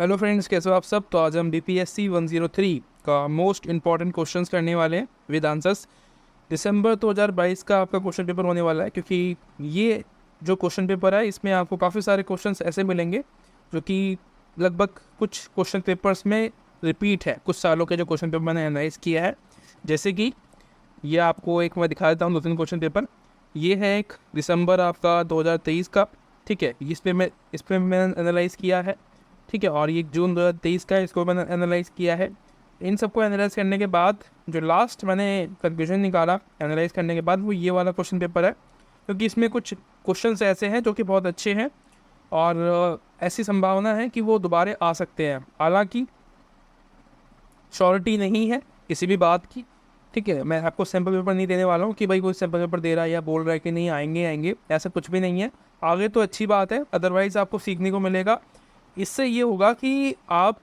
Hello friends, कैसे हो आप सब। तो आज हम बीपीएससी 103 का मोस्ट इंपॉर्टेंट क्वेश्चंस करने वाले हैं विद आंसर्स। दिसंबर 2022 का आपका क्वेश्चन पेपर होने वाला है, क्योंकि ये जो क्वेश्चन पेपर है इसमें आपको काफ़ी सारे क्वेश्चंस ऐसे मिलेंगे जो कि लगभग कुछ क्वेश्चन पेपर्स में रिपीट है, कुछ सालों के जो क्वेश्चन पेपर मैंने एनालाइज किया है। जैसे कि ये आपको एक मैं दिखा देता हूँ, 2-3 क्वेश्चन पेपर। ये है एक दिसंबर आपका 2023 का, ठीक है। इस पे मैंने एनालाइज किया है, ठीक है। और ये जून 2023 का है, इसको मैंने एनालाइज किया है। इन सबको एनालाइज करने के बाद जो लास्ट मैंने कंक्लूजन निकाला एनालाइज करने के बाद, वो ये वाला क्वेश्चन पेपर है, क्योंकि इसमें कुछ क्वेश्चंस ऐसे हैं जो कि बहुत अच्छे हैं और ऐसी संभावना है कि वो दोबारा आ सकते हैं। हालांकि श्योरिटी नहीं है किसी भी बात की, ठीक है। मैं आपको सैम्पल पेपर नहीं देने वाला हूँ कि भाई कोई सैम्पल पेपर दे रहा है या बोल रहा है कि नहीं आएंगे, ऐसा कुछ भी नहीं है। आगे तो अच्छी बात है, अदरवाइज़ आपको सीखने को मिलेगा। इससे ये होगा कि आप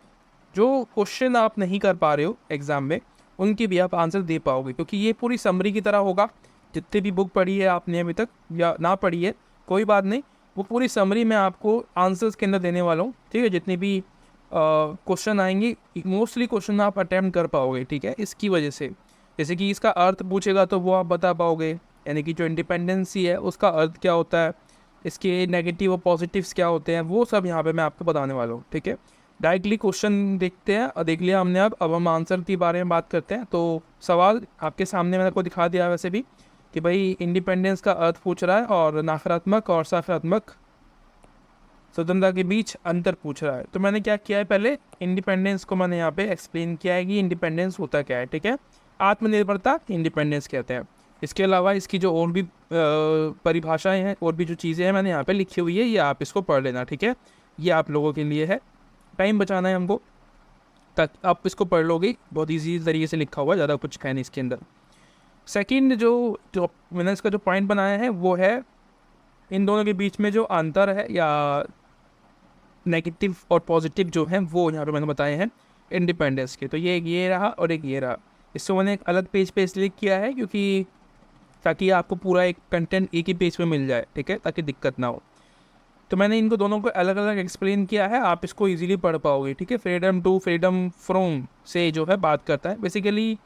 जो क्वेश्चन आप नहीं कर पा रहे हो एग्ज़ाम में, उनकी भी आप आंसर दे पाओगे, क्योंकि ये पूरी समरी की तरह होगा। जितनी भी बुक पढ़ी है आपने अभी तक या ना पढ़ी है, कोई बात नहीं, वो पूरी समरी मैं आपको आंसर्स के अंदर देने वाला हूँ, ठीक है। जितने भी क्वेश्चन आएंगे, मोस्टली क्वेश्चन आप अटैम्प्ट कर पाओगे, ठीक है। इसकी वजह से जैसे कि इसका अर्थ पूछेगा तो वो आप बता पाओगे, यानी कि जो इंडिपेंडेंसी है उसका अर्थ क्या होता है, इसके नेगेटिव और पॉजिटिव्स क्या होते हैं, वो सब यहाँ पे मैं आपको बताने वाला हूँ, ठीक है। डायरेक्टली क्वेश्चन देखते हैं और देख लिया हमने। अब हम आंसर के बारे में बात करते हैं। तो सवाल आपके सामने मैंने आपको दिखा दिया वैसे भी, कि भाई इंडिपेंडेंस का अर्थ पूछ रहा है और नकारात्मक और सकारात्मक स्वतंत्रता के बीच अंतर पूछ रहा है। तो मैंने क्या किया है, पहले इंडिपेंडेंस को मैंने यहाँ पे एक्सप्लेन किया है कि इंडिपेंडेंस होता क्या है, ठीक है। आत्मनिर्भरता इंडिपेंडेंस कहते हैं। इसके अलावा इसकी जो और भी परिभाषाएं हैं और भी जो चीज़ें हैं मैंने यहाँ पे लिखी हुई है, ये आप इसको पढ़ लेना, ठीक है। ये आप लोगों के लिए है, टाइम बचाना है हमको, ताकि आप इसको पढ़ लोगे। बहुत ईजी तरीके से लिखा हुआ है, ज़्यादा कुछ है नहीं इसके अंदर। सेकेंड जो जो मैंने इसका जो पॉइंट बनाया है वो है इन दोनों के बीच में जो अंतर है या नेगेटिव और पॉजिटिव जो हैं वो यहाँ पे मैंने बताए हैं इंडिपेंडेंस के। तो ये एक ये रहा और एक ये रहा। इसको मैंने एक अलग पेज पे इसलिए किया है क्योंकि ताकि आपको पूरा एक कंटेंट एक ही पेज पे मिल जाए, ठीक है, ताकि दिक्कत ना हो। तो मैंने इनको दोनों को अलग अलग एक्सप्लेन किया है, आप इसको इजीली पढ़ पाओगे, ठीक है। फ्रीडम टू फ्रीडम फ्रॉम से जो है बात करता है बेसिकली।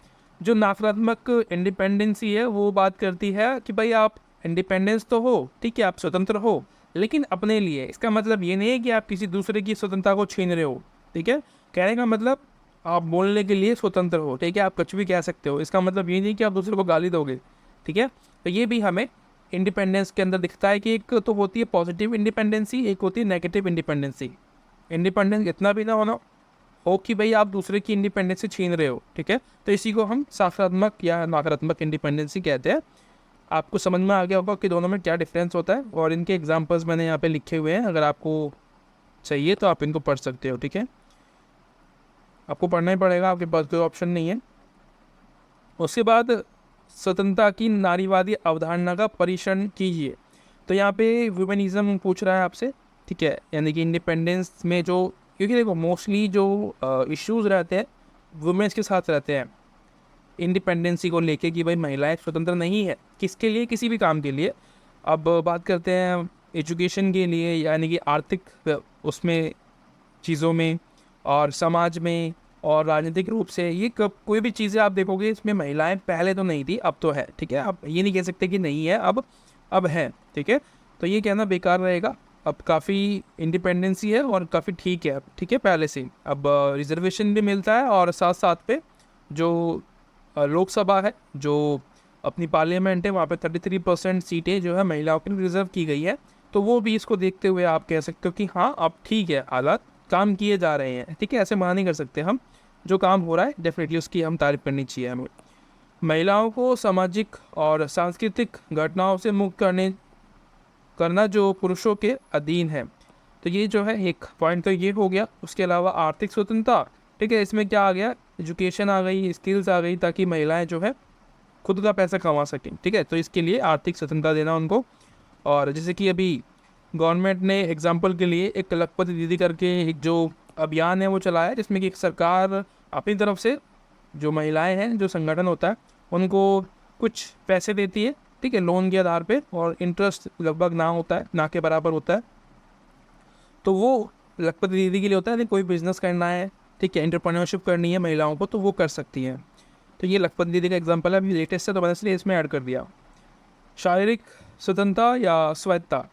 जो नकारात्मक इंडिपेंडेंसी है वो बात करती है कि भाई आप इंडिपेंडेंस तो हो, ठीक है, आप स्वतंत्र हो, लेकिन अपने लिए। इसका मतलब ये नहीं है कि आप किसी दूसरे की स्वतंत्रता को छीन रहे हो, ठीक है। कहने का मतलब आप बोलने के लिए स्वतंत्र हो, ठीक है, आप कुछ भी कह सकते हो। इसका मतलब ये नहीं कि आप दूसरे को गाली दोगे, ठीक है। तो ये भी हमें इंडिपेंडेंस के अंदर दिखता है कि एक तो होती है पॉजिटिव इंडिपेंडेंसी, एक होती है नेगेटिव इंडिपेंडेंसी। इंडिपेंडेंस इतना भी ना होना हो कि भाई आप दूसरे की इंडिपेंडेंसी छीन रहे हो, ठीक है। तो इसी को हम सकारात्मक या नकारात्मक इंडिपेंडेंसी कहते हैं। आपको समझ में आ गया होगा कि दोनों में क्या डिफरेंस होता है, और इनके एग्जांपल्स मैंने यहाँ पे लिखे हुए हैं। अगर आपको चाहिए तो आप इनको पढ़ सकते हो, ठीक है। आपको पढ़ना ही पड़ेगा, आपके पास कोई ऑप्शन नहीं है। उसके बाद स्वतंत्रता की नारीवादी अवधारणा का परीक्षण कीजिए। तो यहाँ पे वुमेनिज्म पूछ रहा है आपसे, ठीक है, यानी कि इंडिपेंडेंस में जो, क्योंकि देखो मोस्टली जो इश्यूज रहते हैं वुमेन्स के साथ रहते हैं इंडिपेंडेंसी को लेके, कि भाई महिलाएं स्वतंत्र नहीं है किसके लिए, किसी भी काम के लिए। अब बात करते हैं एजुकेशन के लिए, यानी कि आर्थिक उसमें चीज़ों में और समाज में और राजनीतिक रूप से। ये कब कोई भी चीज़ें आप देखोगे इसमें महिलाएं पहले तो नहीं थी, अब तो है, ठीक है। आप ये नहीं कह सकते कि नहीं है, अब है, ठीक है। तो ये कहना बेकार रहेगा। अब काफ़ी इंडिपेंडेंसी है और काफ़ी ठीक है अब, ठीक है, पहले से। अब रिजर्वेशन भी मिलता है और साथ साथ पे जो लोकसभा है, जो अपनी पार्लियामेंट है, वहाँ पे 33% सीटें जो है महिलाओं के लिए रिजर्व की गई है। तो वो भी इसको देखते हुए आप कह सकते हो कि हाँ अब ठीक है, हालात काम किए जा रहे हैं, ठीक है। ऐसे मना नहीं कर सकते हम, जो काम हो रहा है डेफिनेटली उसकी हम तारीफ करनी चाहिए हमें। महिलाओं को सामाजिक और सांस्कृतिक घटनाओं से मुक्त करना जो पुरुषों के अधीन है। तो ये जो है एक पॉइंट तो ये हो गया। उसके अलावा आर्थिक स्वतंत्रता, ठीक है, इसमें क्या आ गया, एजुकेशन आ गई, स्किल्स आ गई, ताकि महिलाएं जो है खुद का पैसा कमा सकें, ठीक है। तो इसके लिए आर्थिक स्वतंत्रता देना उनको। और जैसे कि अभी गवर्नमेंट ने एग्जाम्पल के लिए एक लखपति दीदी करके एक जो अभियान है वो चलाया है, जिसमें कि सरकार अपनी तरफ से जो महिलाएं हैं, जो संगठन होता है, उनको कुछ पैसे देती है, ठीक है, लोन के आधार पे, और इंटरेस्ट लगभग ना होता है, ना के बराबर होता है। तो वो लखपति दीदी के लिए होता है, कोई बिजनेस करना है, ठीक है, एंटरप्रेन्योरशिप करनी है महिलाओं को, तो वो कर सकती हैं। तो ये लखपति दीदी का एग्जांपल है, अभी लेटेस्ट है तो मैंने इसलिए इसमें ऐड कर दिया। शारीरिक स्वतंत्रता या स्वायत्ता,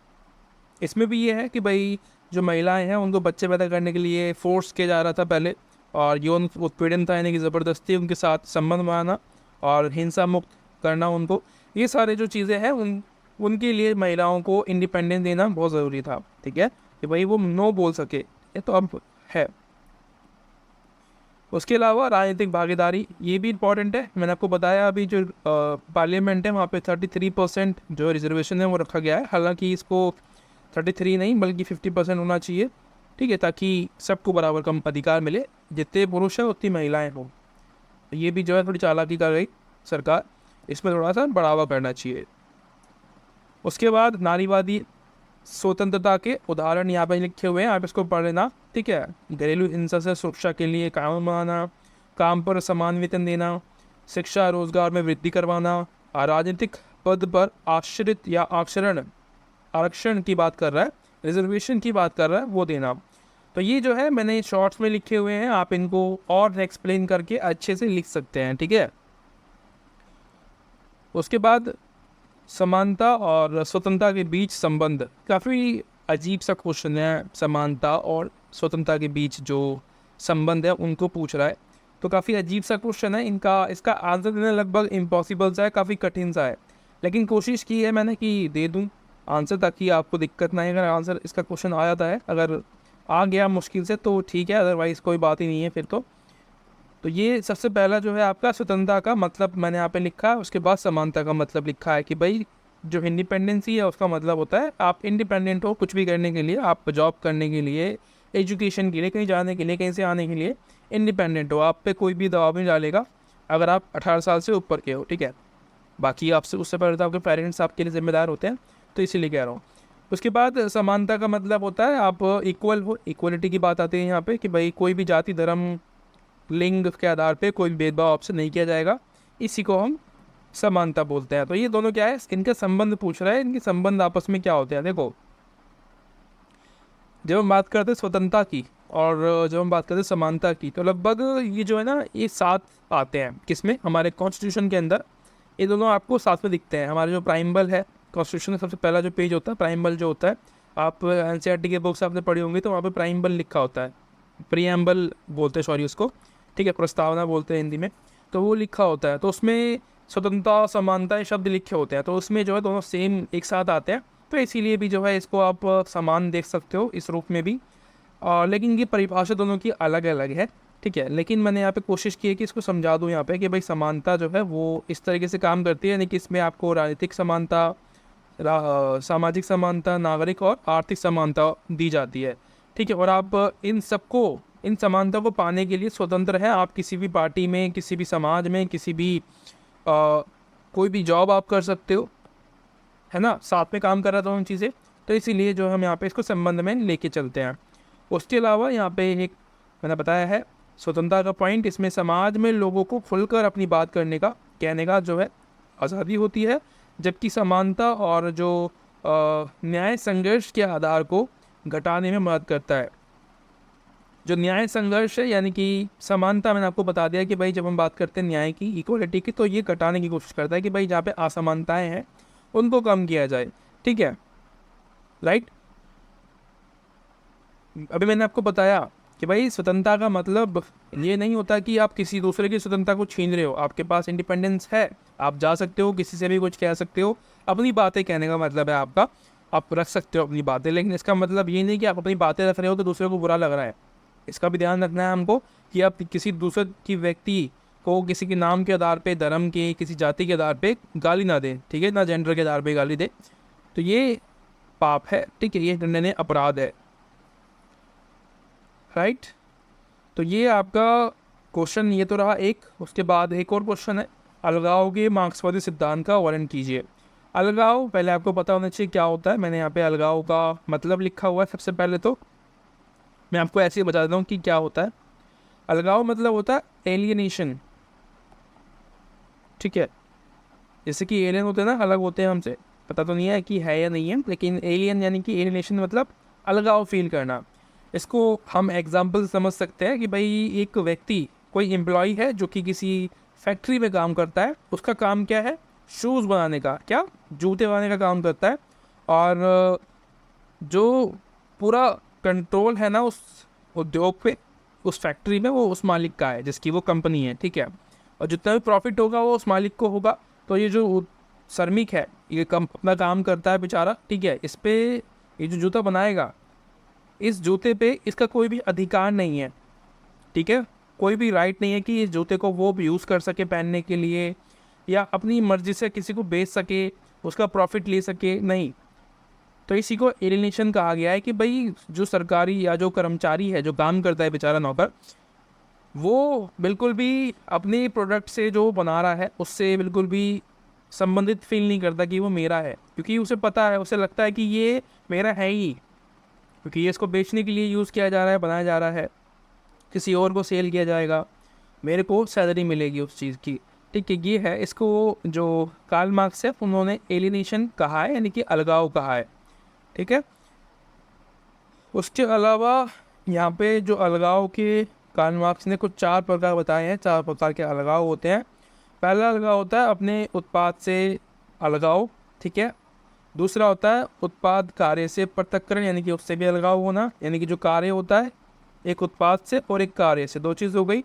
इसमें भी ये है कि भाई जो महिलाएं हैं उनको बच्चे पैदा करने के लिए फोर्स किया जा रहा था पहले, और यौन उत्पीड़न था, यानी कि ज़बरदस्ती उनके साथ संबंध बनाना और हिंसा मुक्त करना उनको, ये सारे जो चीज़ें हैं उनके लिए महिलाओं को इंडिपेंडेंस देना बहुत ज़रूरी था, ठीक है, कि भाई वो नो बोल सके, ये तो अब है। उसके अलावा राजनीतिक भागीदारी, ये भी इम्पॉर्टेंट है। मैंने आपको बताया अभी जो पार्लियामेंट है वहाँ पे 33% जो रिजर्वेशन है वो रखा गया है, हालांकि इसको 33 नहीं बल्कि 50% होना चाहिए, ठीक है, ताकि सबको बराबर कम अधिकार मिले, जितने पुरुष हैं उतनी महिलाएं हों। ये भी जो है थोड़ी चालाकी कर गई सरकार, इसमें थोड़ा सा बढ़ावा करना चाहिए। उसके बाद नारीवादी स्वतंत्रता के उदाहरण यहाँ पे लिखे हुए हैं, आप इसको पढ़ लेना, ठीक है। घरेलू हिंसा से सुरक्षा के लिए कानून बनाना, काम पर समान वेतन देना, शिक्षा रोजगार में वृद्धि करवाना, राजनीतिक पद पर आश्रित या आरक्षण की बात कर रहा है, रिजर्वेशन की बात कर रहा है, वो देना। तो ये जो है मैंने शॉर्ट्स में लिखे हुए हैं, आप इनको और एक्सप्लेन करके अच्छे से लिख सकते हैं, ठीक है। उसके बाद समानता और स्वतंत्रता के बीच संबंध, काफ़ी अजीब सा क्वेश्चन है, समानता और स्वतंत्रता के बीच जो संबंध है उनको पूछ रहा है, तो काफ़ी अजीब सा क्वेश्चन है। इसका आंसर देना लगभग इम्पॉसिबल सा है, काफ़ी कठिन सा है, लेकिन कोशिश की है मैंने कि दे दूं आंसर ताकि आपको दिक्कत ना आए। अगर आंसर इसका क्वेश्चन आ जाता है, अगर आ गया मुश्किल से तो ठीक है, अदरवाइज़ कोई बात ही नहीं है फिर तो ये सबसे पहला जो है आपका स्वतंत्रता का मतलब मैंने यहाँ पे लिखा है, उसके बाद समानता का मतलब लिखा है कि भाई जो इंडिपेंडेंसी है उसका मतलब होता है आप इंडिपेंडेंट हो कुछ भी करने के लिए, आप जॉब करने के लिए, एजुकेशन के लिए, कहीं जाने के लिए, कहीं से आने के लिए इंडिपेंडेंट हो, आप पे कोई भी दबाव नहीं डालेगा अगर आप 18 साल से ऊपर के हो, ठीक है। बाकी आपसे उससे पहले तो आपके पेरेंट्स आपके लिए जिम्मेदार होते हैं, तो इसीलिए कह रहा हूँ। उसके बाद समानता का मतलब होता है आप इक्वल हो, इक्वलिटी की बात आती है यहाँ पे कि भाई कोई भी जाति धर्म लिंग के आधार पे कोई भेदभाव आपसे नहीं किया जाएगा, इसी को हम समानता बोलते हैं। तो ये दोनों क्या है, इनके संबंध पूछ रहा है, इनके संबंध आपस में क्या होते हैं। देखो जब हम बात करते हैं स्वतंत्रता की और जब हम बात करते हैं समानता की, तो लगभग ये जो है ना ये साथ आते हैं, किसमें, हमारे कॉन्स्टिट्यूशन के अंदर ये दोनों आपको साथ में दिखते हैं। हमारे जो प्राइम्बल है कॉन्स्टिट्यूशन का सबसे पहला जो पेज होता है प्राइम्बल जो होता है, आप एनसीईआरटी के बुक्स आपने पढ़ी होंगी तो वहाँ पे प्राइम्बल लिखा होता है, प्रीएम्बल बोलते हैं सॉरी उसको, ठीक है, प्रस्तावना बोलते हैं हिंदी में, तो वो लिखा होता है, तो उसमें स्वतंत्रता समानता शब्द लिखे होते हैं, तो उसमें जो है दोनों सेम एक साथ आते हैं, तो इसीलिए भी जो है इसको आप समान देख सकते हो इस रूप में भी। लेकिन ये परिभाषा दोनों की अलग अलग है, ठीक है, लेकिन मैंने यहाँ पे कोशिश की है कि इसको समझा दूँ यहाँ पे कि भाई समानता जो है वो इस तरीके से काम करती है, यानी कि इसमें आपको राजनीतिक समानता, सामाजिक समानता, नागरिक और आर्थिक समानता दी जाती है, ठीक है। और आप इन समानता को पाने के लिए स्वतंत्र हैं, आप किसी भी पार्टी में, किसी भी समाज में, किसी भी कोई भी जॉब आप कर सकते हो, है ना, साथ में काम कर रहा था उन चीज़ें, तो इसीलिए जो हम यहाँ पे इसको संबंध में लेके चलते हैं। उसके अलावा यहाँ पे एक मैंने बताया है स्वतंत्रता का पॉइंट, इसमें समाज में लोगों को खुलकर अपनी बात करने का, कहने का जो है आज़ादी होती है, जबकि समानता और जो न्याय संघर्ष के आधार को घटाने में मदद करता है। जो न्याय संघर्ष है यानी कि समानता, मैंने आपको बता दिया कि भाई जब हम बात करते हैं न्याय की, इक्वलिटी की, तो ये घटाने की कोशिश करता है कि भाई जहाँ पे असमानताएं हैं उनको कम किया जाए, ठीक है, राइट। अभी मैंने आपको बताया कि भाई स्वतंत्रता का मतलब ये नहीं होता कि आप किसी दूसरे की स्वतंत्रता को छीन रहे हो, आपके पास इंडिपेंडेंस है, आप जा सकते हो, किसी से भी कुछ कह सकते हो, अपनी बातें कहने का मतलब है आपका, आप रख सकते हो अपनी बातें, लेकिन इसका मतलब ये नहीं कि आप अपनी बातें रख रहे हो तो दूसरे को बुरा लग रहा है। इसका भी ध्यान रखना है हमको कि आप किसी दूसरे की व्यक्ति को किसी के नाम के आधार पे, धर्म के, किसी जाति के आधार पे गाली ना दें, ठीक है, ना जेंडर के आधार पे गाली दे, तो ये पाप है, ठीक है, ये दंडनीय अपराध है, राइट। तो ये आपका क्वेश्चन ये तो रहा एक। उसके बाद एक और क्वेश्चन है, अलगाव के मार्क्सवादी सिद्धांत का वर्णन कीजिए। अलगाव पहले आपको पता होना चाहिए क्या होता है, मैंने यहाँ पे अलगाव का मतलब लिखा हुआ है। सबसे पहले तो मैं आपको ऐसे ही बता देता हूँ कि क्या होता है। अलगाव मतलब होता है एलियनेशन, ठीक है, जैसे कि एलियन होते हैं ना, अलग होते हैं हमसे, पता तो नहीं है कि है या नहीं है, लेकिन एलियन यानी कि एलियनेशन मतलब अलगाव फील करना। इसको हम एग्जाम्पल समझ सकते हैं कि भाई एक व्यक्ति, कोई एम्प्लॉय है जो कि किसी फैक्ट्री में काम करता है, उसका काम क्या है, शूज़ बनाने का, क्या, जूते बनाने का काम करता है। और जो पूरा कंट्रोल है ना उस उद्योग पे, उस फैक्ट्री में, वो उस मालिक का है जिसकी वो कंपनी है, ठीक है। और जितना भी प्रॉफिट होगा वो उस मालिक को होगा। तो ये जो श्रमिक है, ये अपना काम करता है बेचारा, ठीक है, इस पे ये जो जूता बनाएगा, इस जूते पे इसका कोई भी अधिकार नहीं है, ठीक है। कोई भी राइट नहीं है कि इस जूते को वो यूज़ कर सके पहनने के लिए, या अपनी मर्जी से किसी को बेच सके, उसका प्रॉफिट ले सके, नहीं। तो इसी को एलिनेशन कहा गया है कि भाई जो सरकारी या जो कर्मचारी है, जो काम करता है बेचारा नौकर, वो बिल्कुल भी अपने प्रोडक्ट से जो बना रहा है उससे बिल्कुल भी संबंधित फील नहीं करता कि वो मेरा है, क्योंकि उसे पता है, उसे लगता है कि ये मेरा है ही, क्योंकि ये इसको बेचने के लिए यूज़ किया जा रहा है, बनाया जा रहा है, किसी और को सेल किया जाएगा, मेरे को सैलरी मिलेगी उस चीज़ की, ठीक है। ये है, इसको जो कार्ल मार्क्स है उन्होंने एलिनेशन कहा है, यानी कि अलगाव कहा है, ठीक है। उसके अलावा यहाँ पे जो अलगाव के कार्ल मार्क्स ने कुछ 4 प्रकार बताए हैं, 4 प्रकार के अलगाव होते हैं। पहला अलगाव होता है अपने उत्पाद से अलगाव, ठीक है। दूसरा होता है उत्पाद कार्य से पृथक्करण, यानी कि उससे भी अलगाव होना, यानी कि जो कार्य होता है एक उत्पाद से और एक कार्य से, 2 चीज़ हो गई।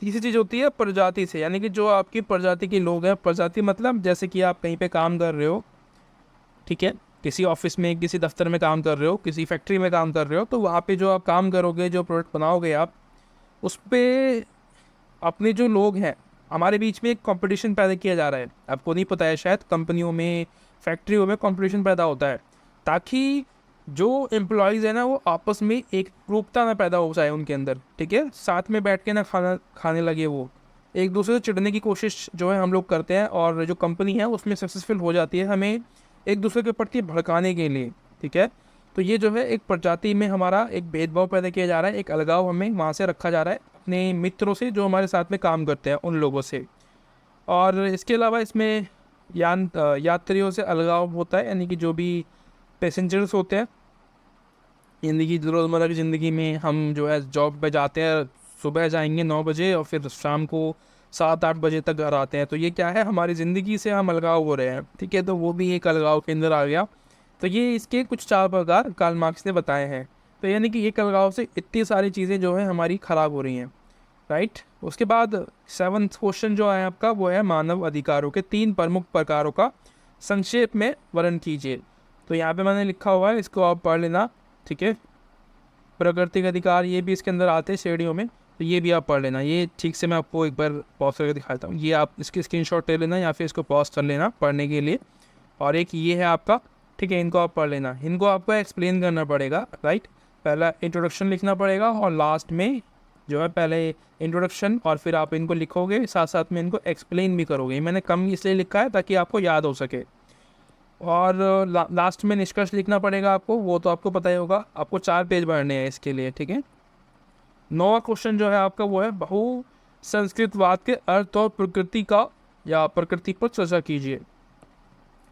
तीसरी चीज़ होती है प्रजाति से, यानी कि जो आपकी प्रजाति के लोग हैं, प्रजाति मतलब जैसे कि आप कहीं पे काम कर रहे हो, ठीक है, किसी ऑफिस में, किसी दफ्तर में काम कर रहे हो, किसी फैक्ट्री में काम कर रहे हो, तो वहाँ पे जो आप काम करोगे, जो प्रोडक्ट बनाओगे आप, उस पर अपने जो लोग हैं, हमारे बीच में एक कंपटीशन पैदा किया जा रहा है। आपको नहीं पता है शायद, कंपनियों में, फैक्ट्रियों में कंपटीशन पैदा होता है, ताकि जो एम्प्लॉयज़ है ना वो आपस में एक रूपता ना पैदा हो जाए उनके अंदर, ठीक है, साथ में बैठ के ना खाना खाने लगे, वो एक दूसरे से चिढ़ने की कोशिश जो है हम लोग करते हैं, और जो कंपनी है उसमें सक्सेसफुल हो जाती है हमें एक दूसरे के प्रति भड़काने के लिए, ठीक है। तो ये जो है एक प्रजाति में हमारा एक भेदभाव पैदा किया जा रहा है, एक अलगाव हमें वहाँ से रखा जा रहा है अपने मित्रों से, जो हमारे साथ में काम करते हैं उन लोगों से। और इसके अलावा इसमें यात्रियों से अलगाव होता है, यानी कि जो भी पैसेंजर्स होते हैं, यानी कि रोज़मर्रा की ज़िंदगी में हम जो है जॉब पे जाते हैं, सुबह जाएंगे 9 बजे और फिर शाम को 7-8 बजे तक घर आते हैं, तो ये क्या है, हमारी ज़िंदगी से हम अलगाव हो रहे हैं, ठीक है। तो वो भी एक अलगाव के अंदर आ गया। तो ये इसके कुछ 4 प्रकार कार्ल मार्क्स ने बताए हैं। तो यानी कि एक अलगाव से इतनी सारी चीज़ें जो है हमारी ख़राब हो रही हैं, राइट। उसके बाद 7th क्वेश्चन जो है आपका, वो है मानव अधिकारों के 3 प्रमुख प्रकारों का संक्षेप में वर्णन कीजिए। तो यहाँ पे मैंने लिखा हुआ है, इसको आप पढ़ लेना, ठीक है। प्राकृतिक अधिकार ये भी इसके अंदर आते हैं श्रेणियों में, तो ये भी आप पढ़ लेना। ये ठीक से मैं आपको एक बार पॉज करके दिखाता हूँ, ये आप इसकी स्क्रीनशॉट ले लेना या फिर इसको पॉज कर लेना पढ़ने के लिए। और एक ये है आपका, ठीक है, इनको आप पढ़ लेना। इनको आपको एक्सप्लेन करना पड़ेगा, राइट। पहला इंट्रोडक्शन लिखना पड़ेगा और लास्ट में जो है पहले इंट्रोडक्शन, और फिर आप इनको लिखोगे, साथ साथ में इनको एक्सप्लेन भी करोगे। मैंने कम इसलिए लिखा है ताकि आपको याद हो सके। और लास्ट में निष्कर्ष लिखना पड़ेगा आपको, वो तो आपको पता ही होगा, आपको 4 पेज भरने हैं इसके लिए, ठीक है। 9वां क्वेश्चन जो है आपका, वो है बहु संस्कृतवाद के अर्थ और प्रकृति का, या प्रकृति पर चर्चा कीजिए।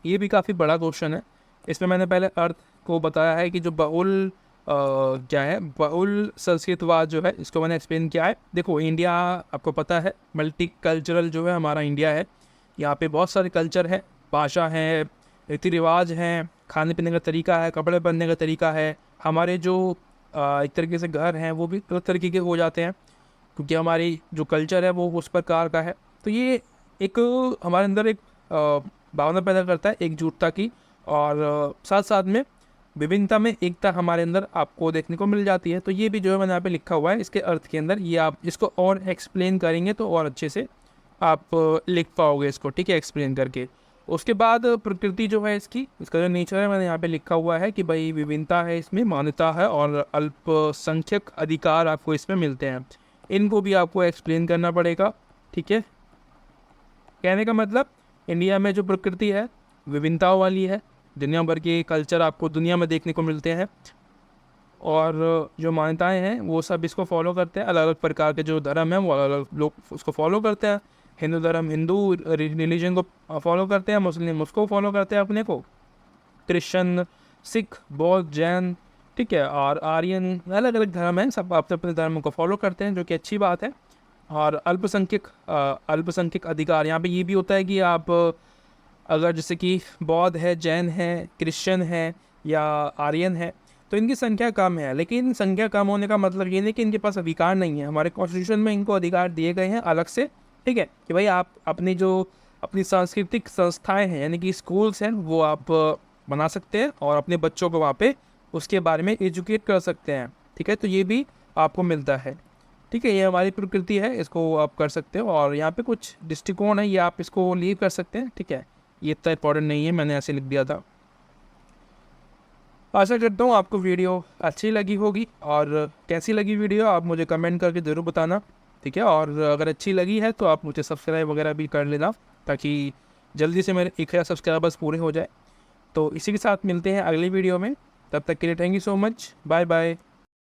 ये भी काफ़ी बड़ा क्वेश्चन है। इसमें मैंने पहले अर्थ को बताया है कि जो बहुल क्या है, बहुल संस्कृतवाद जो है, इसको मैंने एक्सप्लेन किया है। देखो, इंडिया आपको पता है मल्टी कल्चरल जो है हमारा इंडिया है, यहाँ पे बहुत सारे कल्चर है, भाषा है, रीति रिवाज हैं, खाने पीने का तरीका है, कपड़े पहनने का तरीका है। हमारे जो एक तरीके से घर हैं वो भी अलग तरीके के हो जाते हैं, क्योंकि हमारी जो कल्चर है वो उस प्रकार का है। तो ये एक हमारे अंदर एक भावना पैदा करता है एकजुटता की, और साथ साथ में विभिन्नता में एकता हमारे अंदर आपको देखने को मिल जाती है। तो ये भी जो है मैंने यहाँ पे लिखा हुआ है इसके अर्थ के अंदर, ये आप इसको और एक्सप्लेन करेंगे तो और अच्छे से आप लिख पाओगे इसको, ठीक है, एक्सप्लेन करके। उसके बाद प्रकृति जो है इसका जो नेचर है, मैंने यहाँ पे लिखा हुआ है कि भाई विभिन्नता है, इसमें मान्यता है और अल्पसंख्यक अधिकार आपको इसमें मिलते हैं। इनको भी आपको एक्सप्लेन करना पड़ेगा, ठीक है। कहने का मतलब, इंडिया में जो प्रकृति है विभिन्नताओं वाली है, दुनिया भर के कल्चर आपको दुनिया में देखने को मिलते हैं, और जो मान्यताएं हैं वो सब इसको फॉलो करते हैं। अलग अलग प्रकार के जो धर्म है वो अलग अलग लोग उसको फॉलो करते हैं। हिंदू धर्म हिंदू रिलीजन को फॉलो करते हैं, मुस्लिम उसको फॉलो करते हैं अपने को, क्रिश्चियन, सिख, बौद्ध, जैन, ठीक है। और आर्यन अलग अलग धर्म हैं, सब अपने अपने धर्म को फॉलो करते हैं, जो कि अच्छी बात है। और अल्पसंख्यक अधिकार, यहाँ पे ये भी होता है कि आप अगर जैसे कि बौद्ध है, जैन है, क्रिश्चियन है या आर्यन है, तो इनकी संख्या कम है, लेकिन संख्या कम होने का मतलब ये नहीं कि इनके पास अधिकार नहीं है। हमारे कॉन्स्टिट्यूशन में इनको अधिकार दिए गए हैं अलग से, ठीक है, कि भाई आप अपनी सांस्कृतिक संस्थाएं हैं यानी कि स्कूल्स हैं वो आप बना सकते हैं और अपने बच्चों को वहाँ पे उसके बारे में एजुकेट कर सकते हैं, ठीक है। तो ये भी आपको मिलता है, ठीक है। ये हमारी प्रकृति है, इसको आप कर सकते हो। और यहाँ पे कुछ दृष्टिकोण है, ये आप इसको लीव कर सकते हैं, ठीक है। ये इतना इंपॉर्टेंट नहीं है, मैंने ऐसे लिख दिया था। आशा करता हूँ आपको वीडियो अच्छी लगी होगी, और कैसी लगी वीडियो आप मुझे कमेंट करके ज़रूर बताना, ठीक है। और अगर अच्छी लगी है तो आप मुझे सब्सक्राइब वगैरह भी कर लेना, ताकि जल्दी से मेरे 1000 सब्सक्राइबर्स पूरे हो जाए। तो इसी के साथ मिलते हैं अगली वीडियो में, तब तक के लिए thank you so much, bye bye.